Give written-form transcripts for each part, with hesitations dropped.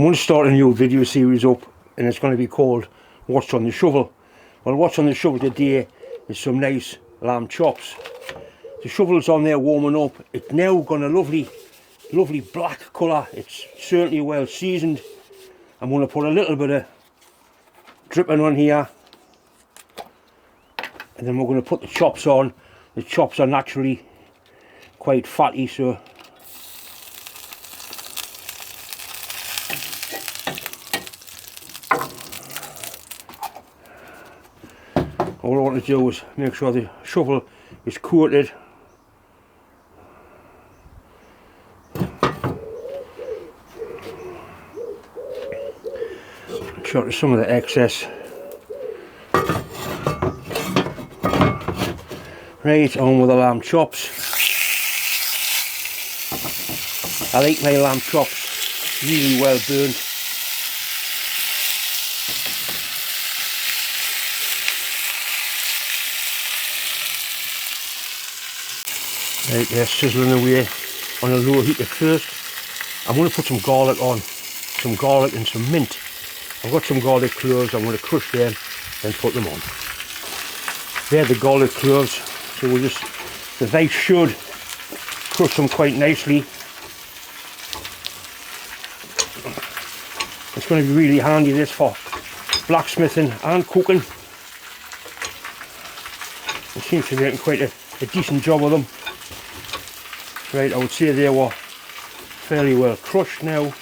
I'm going to start a new video series up, and it's going to be called What's on the Shovel. Well, what's on the shovel today is some nice lamb chops. The shovel's on there warming up. It's now got a lovely black colour. It's certainly well seasoned. I'm going to put a little bit of dripping on here, and then we're going to put the chops on. The chops are naturally quite fatty, so all I want to do is make sure the shovel is coated. Short of some of the excess. Right, on with the lamb chops. I like my lamb chops really well burnt. Right, they're sizzling away on a low heat at first. I'm going to put some garlic on, some garlic and some mint. I've got some garlic cloves. I'm going to crush them and put them on. They're the garlic cloves, so we'll just, the knife should crush them quite nicely. It's going to be really handy, this, for blacksmithing and cooking. It seems to be making quite a decent job of them. Right, I would say they were fairly well crushed now.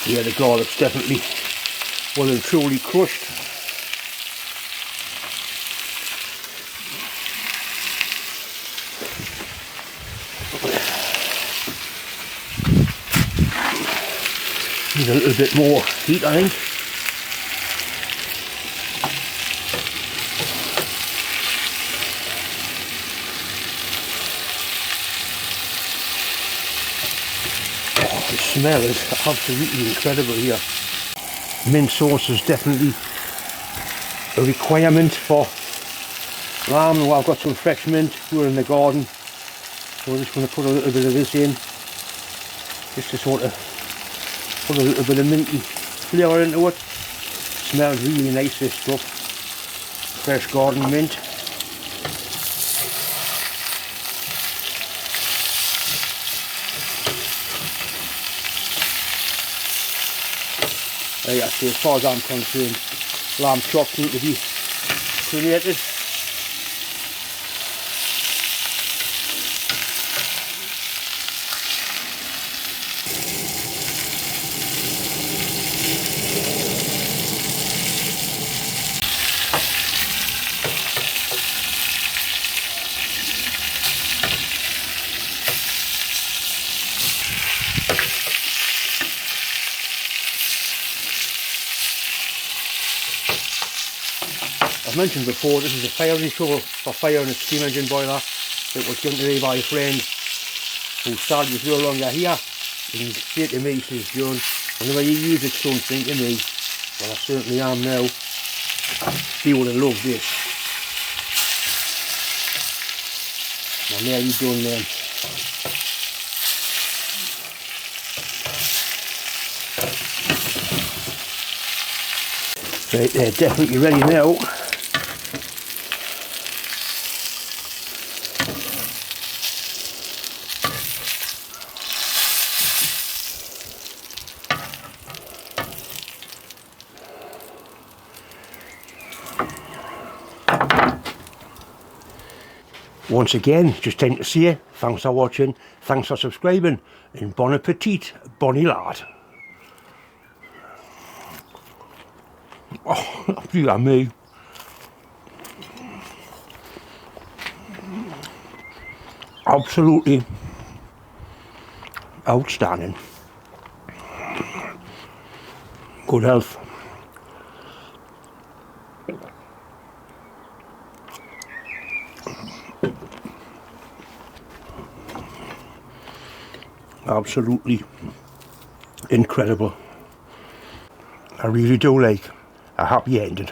Yeah, the garlic's definitely well and truly crushed. Need a little bit more heat, I think. The smell is absolutely incredible here. Mint sauce is definitely a requirement for lamb. Well, I've got some fresh mint here in the garden, so we're just going to put a little bit of this in, just to sort of put a little bit of minty flavour into it. Smells really nice, this stuff. Fresh garden mint. Actually, as far as I'm concerned, lamb chops need to be cremated. I've mentioned before, this is a firing shovel for firing a steam engine boiler. It was given to me by a friend who sadly is no longer here. He can say to me, says John, whenever you use it, something to me. Well, I certainly am now. He would have loved this. Now nearly done then. Right, they're definitely ready now. Once again, just time to say thanks for watching, thanks for subscribing, and bon appetit, bonny lad. Oh, dear me. Absolutely outstanding. Good health. Absolutely incredible. I really do like a happy ending.